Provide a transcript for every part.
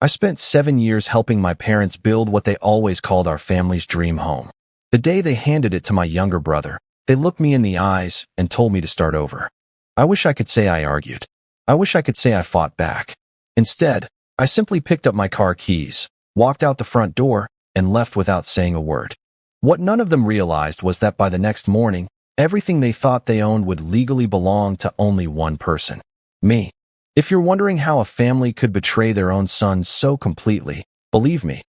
I spent 7 years helping my parents build what they always called our family's dream home. The day they handed it to my younger brother, they looked me in the eyes and told me to start over. I wish I could say I argued. I wish I could say I fought back. Instead, I simply picked up my car keys, walked out the front door, and left without saying a word. What none of them realized was that by the next morning, everything they thought they owned would legally belong to only one person: me. If you're wondering how a family could betray their own son so completely, believe me,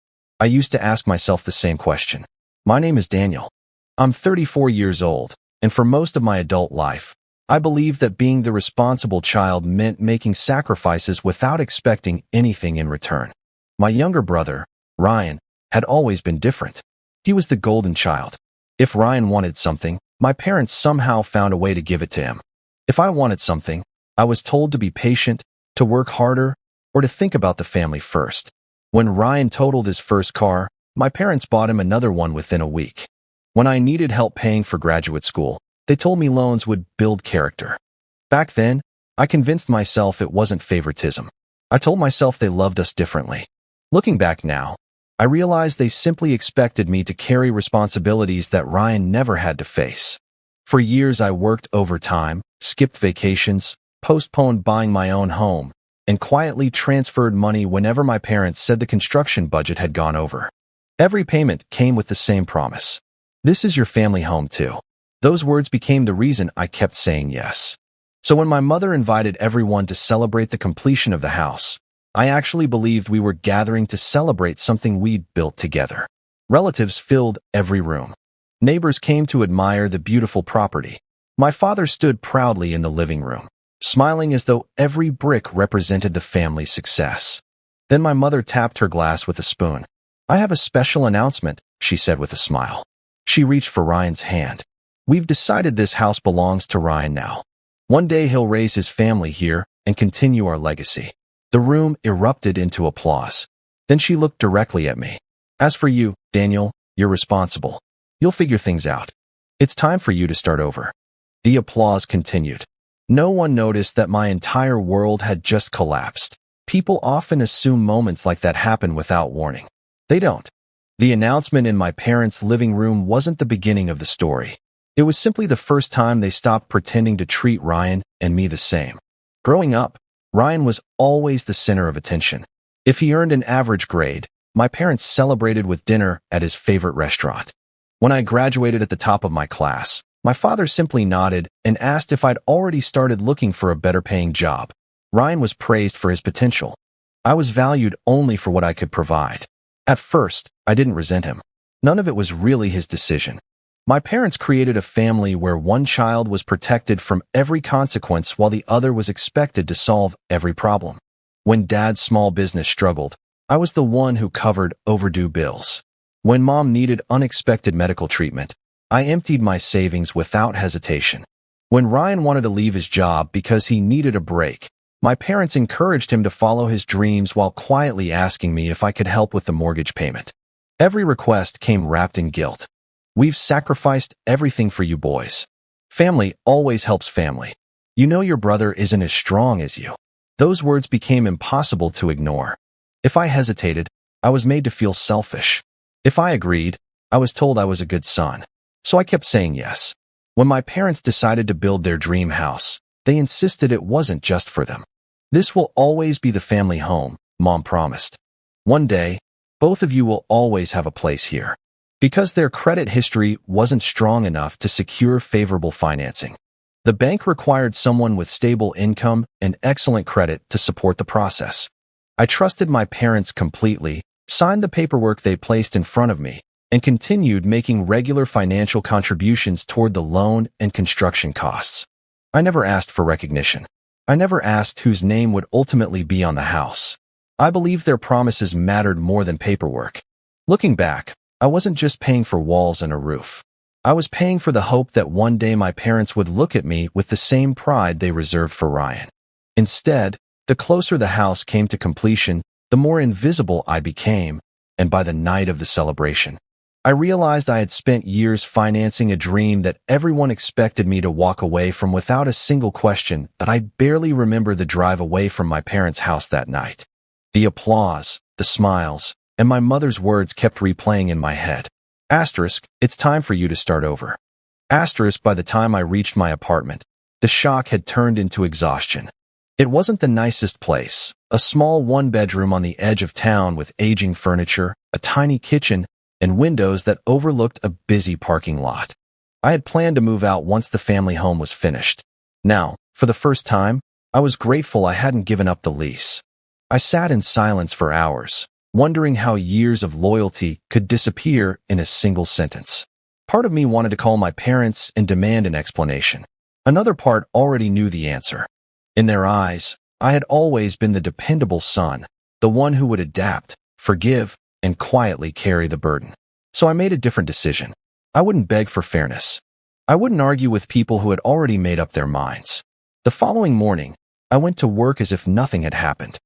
I used to ask myself the same question. My name is Daniel. I'm 34 years old, and for most of my adult life, I believed that being the responsible child meant making sacrifices without expecting anything in return. My younger brother, Ryan, had always been different. He was the golden child. If Ryan wanted something, my parents somehow found a way to give it to him. If I wanted something, I was told to be patient, to work harder, or to think about the family first. When Ryan totaled his first car, my parents bought him another one within a week. When I needed help paying for graduate school, they told me loans would build character. Back then, I convinced myself it wasn't favoritism. I told myself they loved us differently. Looking back now, I realized they simply expected me to carry responsibilities that Ryan never had to face. For years, I worked overtime, skipped vacations, postponed buying my own home, and quietly transferred money whenever my parents said the construction budget had gone over. Every payment came with the same promise. This is your family home too. Those words became the reason I kept saying yes. So when my mother invited everyone to celebrate the completion of the house, I actually believed we were gathering to celebrate something we'd built together. Relatives filled every room. Neighbors came to admire the beautiful property. My father stood proudly in the living room, smiling as though every brick represented the family's success. Then my mother tapped her glass with a spoon. "I have a special announcement," she said with a smile. She reached for Ryan's hand. "We've decided this house belongs to Ryan now. One day he'll raise his family here and continue our legacy." The room erupted into applause. Then she looked directly at me. "As for you, Daniel, you're responsible. You'll figure things out. It's time for you to start over." The applause continued. No one noticed that my entire world had just collapsed. People often assume moments like that happen without warning. They don't. The announcement in my parents' living room wasn't the beginning of the story. It was simply the first time they stopped pretending to treat Ryan and me the same. Growing up, Ryan was always the center of attention. If he earned an average grade, my parents celebrated with dinner at his favorite restaurant. When I graduated at the top of my class, my father simply nodded and asked if I'd already started looking for a better-paying job. Ryan was praised for his potential. I was valued only for what I could provide. At first, I didn't resent him. None of it was really his decision. My parents created a family where one child was protected from every consequence while the other was expected to solve every problem. When Dad's small business struggled, I was the one who covered overdue bills. When Mom needed unexpected medical treatment, I emptied my savings without hesitation. When Ryan wanted to leave his job because he needed a break, my parents encouraged him to follow his dreams while quietly asking me if I could help with the mortgage payment. Every request came wrapped in guilt. "We've sacrificed everything for you boys. Family always helps family. You know your brother isn't as strong as you." Those words became impossible to ignore. If I hesitated, I was made to feel selfish. If I agreed, I was told I was a good son. So I kept saying yes. When my parents decided to build their dream house, they insisted it wasn't just for them. "This will always be the family home," Mom promised. "One day, both of you will always have a place here." Because their credit history wasn't strong enough to secure favorable financing. The bank required someone with stable income and excellent credit to support the process. I trusted my parents completely, signed the paperwork they placed in front of me, and continued making regular financial contributions toward the loan and construction costs. I never asked for recognition. I never asked whose name would ultimately be on the house. I believed their promises mattered more than paperwork. Looking back, I wasn't just paying for walls and a roof. I was paying for the hope that one day my parents would look at me with the same pride they reserved for Ryan. Instead, the closer the house came to completion, the more invisible I became, and by the night of the celebration, I realized I had spent years financing a dream that everyone expected me to walk away from without a single question, that I barely remember the drive away from my parents' house that night. The applause, the smiles, and my mother's words kept replaying in my head. Asterisk, it's time for you to start over. Asterisk, by the time I reached my apartment, the shock had turned into exhaustion. It wasn't the nicest place, a small one-bedroom on the edge of town with aging furniture, a tiny kitchen, and windows that overlooked a busy parking lot. I had planned to move out once the family home was finished. Now, for the first time, I was grateful I hadn't given up the lease. I sat in silence for hours, wondering how years of loyalty could disappear in a single sentence. Part of me wanted to call my parents and demand an explanation. Another part already knew the answer. In their eyes, I had always been the dependable son, the one who would adapt, forgive, and quietly carry the burden. So I made a different decision. I wouldn't beg for fairness. I wouldn't argue with people who had already made up their minds. The following morning, I went to work as if nothing had happened.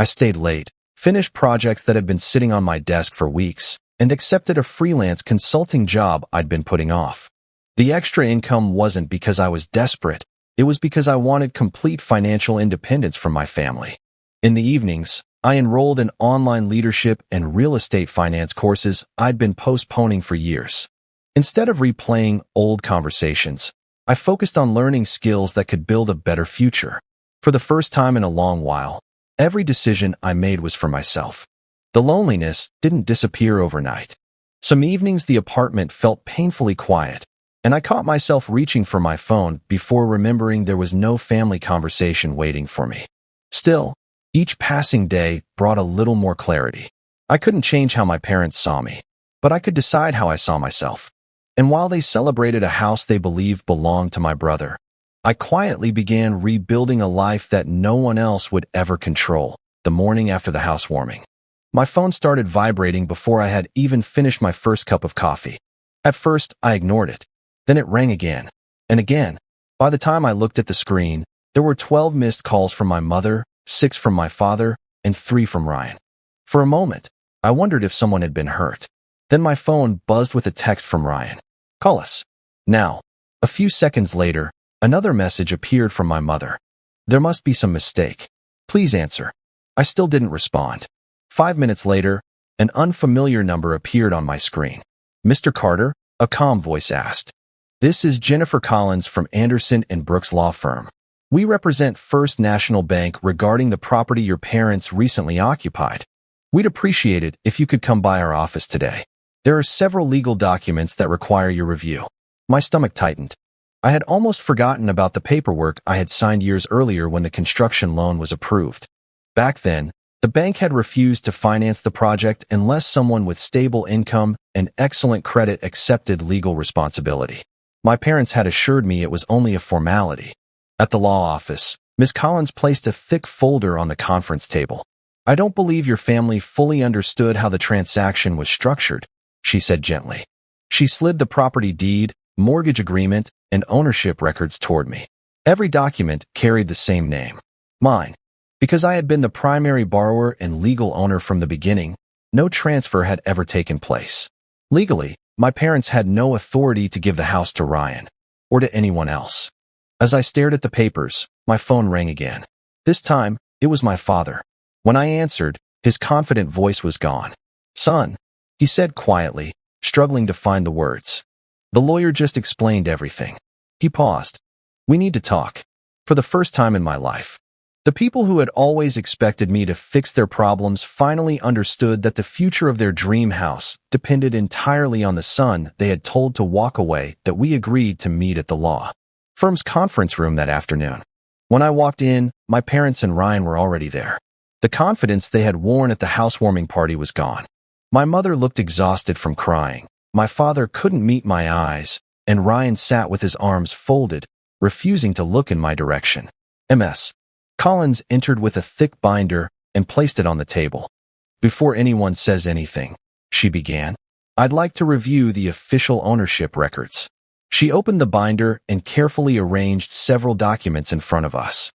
I stayed late, finished projects that had been sitting on my desk for weeks, and accepted a freelance consulting job I'd been putting off. The extra income wasn't because I was desperate. It was because I wanted complete financial independence from my family. In the evenings, I enrolled in online leadership and real estate finance courses I'd been postponing for years. Instead of replaying old conversations, I focused on learning skills that could build a better future. For the first time in a long while, every decision I made was for myself. The loneliness didn't disappear overnight. Some evenings the apartment felt painfully quiet, and I caught myself reaching for my phone before remembering there was no family conversation waiting for me. Still, each passing day brought a little more clarity. I couldn't change how my parents saw me, but I could decide how I saw myself. And while they celebrated a house they believed belonged to my brother, I quietly began rebuilding a life that no one else would ever control. The morning after the housewarming, my phone started vibrating before I had even finished my first cup of coffee. At first, I ignored it. Then it rang again, and again. By the time I looked at the screen, there were 12 missed calls from my mother, 6 from my father, and 3 from Ryan. For a moment, I wondered if someone had been hurt. Then my phone buzzed with a text from Ryan. "Call us now." A few seconds later, another message appeared from my mother. "There must be some mistake. Please answer." I still didn't respond. 5 minutes later, an unfamiliar number appeared on my screen. "Mr. Carter?" a calm voice asked. "This is Jennifer Collins from Anderson & Brooks Law Firm. We represent First National Bank regarding the property your parents recently occupied. We'd appreciate it if you could come by our office today. There are several legal documents that require your review." My stomach tightened. I had almost forgotten about the paperwork I had signed years earlier when the construction loan was approved. Back then, the bank had refused to finance the project unless someone with stable income and excellent credit accepted legal responsibility. My parents had assured me it was only a formality. At the law office, Ms. Collins placed a thick folder on the conference table. "I don't believe your family fully understood how the transaction was structured," she said gently. She slid the property deed, mortgage agreement, and ownership records toward me. Every document carried the same name, mine. Because I had been the primary borrower and legal owner from the beginning, no transfer had ever taken place. Legally, my parents had no authority to give the house to Ryan, or to anyone else. As I stared at the papers, my phone rang again. This time, it was my father. When I answered, his confident voice was gone. "Son," he said quietly, struggling to find the words. "The lawyer just explained everything." He paused. "We need to talk." For the first time in my life, the people who had always expected me to fix their problems finally understood that the future of their dream house depended entirely on the son they had told to walk away. That we agreed to meet at the law firm's conference room that afternoon. When I walked in, my parents and Ryan were already there. The confidence they had worn at the housewarming party was gone. My mother looked exhausted from crying. My father couldn't meet my eyes, and Ryan sat with his arms folded, refusing to look in my direction. Ms. Collins entered with a thick binder and placed it on the table. "Before anyone says anything," she began, "I'd like to review the official ownership records." She opened the binder and carefully arranged several documents in front of us.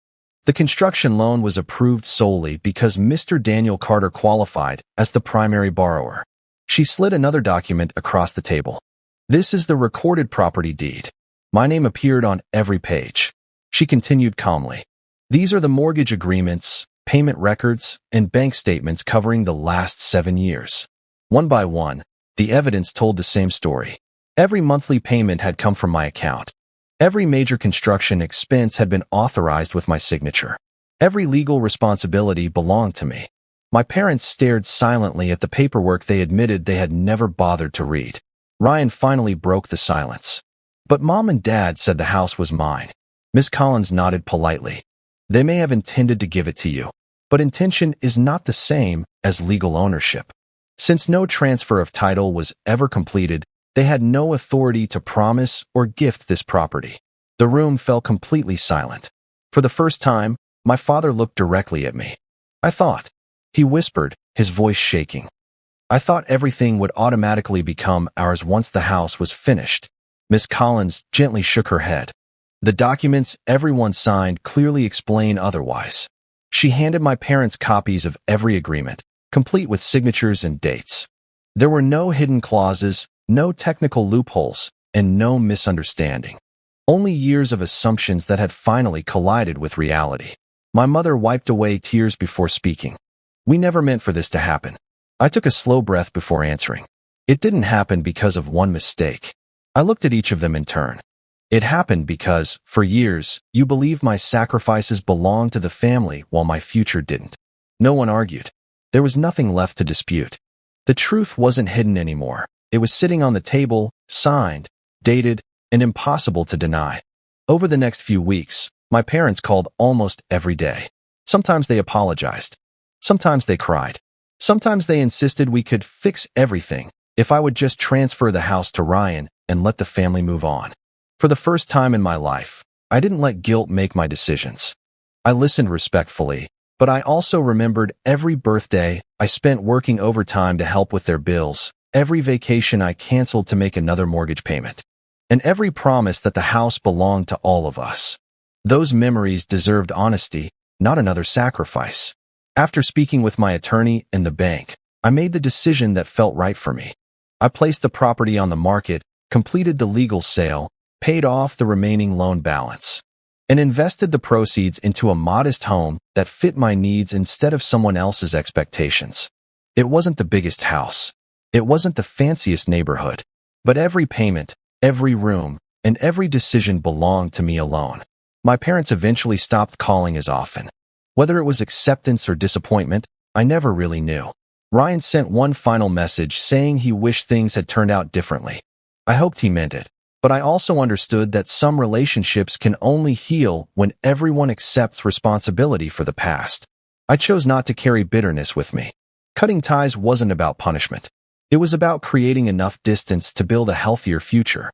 The construction loan was approved solely because Mr. Daniel Carter qualified as the primary borrower. She slid another document across the table. "This is the recorded property deed." My name appeared on every page. She continued calmly. "These are the mortgage agreements, payment records, and bank statements covering the last 7 years. One by one, the evidence told the same story. Every monthly payment had come from my account. Every major construction expense had been authorized with my signature. Every legal responsibility belonged to me. My parents stared silently at the paperwork they admitted they had never bothered to read. Ryan finally broke the silence. "But Mom and Dad said the house was mine." Miss Collins nodded politely. "They may have intended to give it to you, but intention is not the same as legal ownership. Since no transfer of title was ever completed, they had no authority to promise or gift this property." The room fell completely silent. For the first time, my father looked directly at me. "I thought," he whispered, his voice shaking. "I thought everything would automatically become ours once the house was finished." Miss Collins gently shook her head. "The documents everyone signed clearly explain otherwise." She handed my parents copies of every agreement, complete with signatures and dates. There were no hidden clauses, no technical loopholes, and no misunderstanding. Only years of assumptions that had finally collided with reality. My mother wiped away tears before speaking. "We never meant for this to happen." I took a slow breath before answering. "It didn't happen because of one mistake." I looked at each of them in turn. "It happened because, for years, you believed my sacrifices belonged to the family while my future didn't." No one argued. There was nothing left to dispute. The truth wasn't hidden anymore. It was sitting on the table, signed, dated, and impossible to deny. Over the next few weeks, my parents called almost every day. Sometimes they apologized. Sometimes they cried. Sometimes they insisted we could fix everything if I would just transfer the house to Ryan and let the family move on. For the first time in my life, I didn't let guilt make my decisions. I listened respectfully, but I also remembered every birthday I spent working overtime to help with their bills, every vacation I canceled to make another mortgage payment, and every promise that the house belonged to all of us. Those memories deserved honesty, not another sacrifice. After speaking with my attorney and the bank, I made the decision that felt right for me. I placed the property on the market, completed the legal sale, paid off the remaining loan balance, and invested the proceeds into a modest home that fit my needs instead of someone else's expectations. It wasn't the biggest house. It wasn't the fanciest neighborhood. But every payment, every room, and every decision belonged to me alone. My parents eventually stopped calling as often. Whether it was acceptance or disappointment, I never really knew. Ryan sent one final message saying he wished things had turned out differently. I hoped he meant it, but I also understood that some relationships can only heal when everyone accepts responsibility for the past. I chose not to carry bitterness with me. Cutting ties wasn't about punishment. It was about creating enough distance to build a healthier future.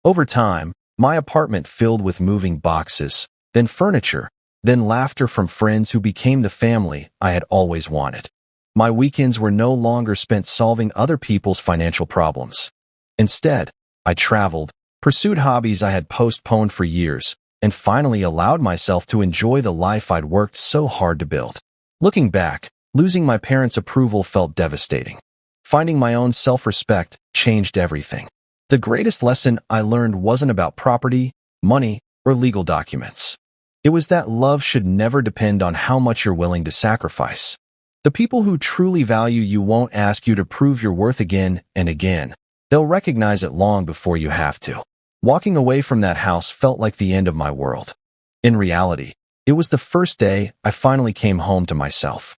Over time, my apartment filled with moving boxes, then furniture, then laughter from friends who became the family I had always wanted. My weekends were no longer spent solving other people's financial problems. Instead, I traveled, pursued hobbies I had postponed for years, and finally allowed myself to enjoy the life I'd worked so hard to build. Looking back, losing my parents' approval felt devastating. Finding my own self-respect changed everything. The greatest lesson I learned wasn't about property, money, or legal documents. It was that love should never depend on how much you're willing to sacrifice. The people who truly value you won't ask you to prove your worth again and again. They'll recognize it long before you have to. Walking away from that house felt like the end of my world. In reality, it was the first day I finally came home to myself.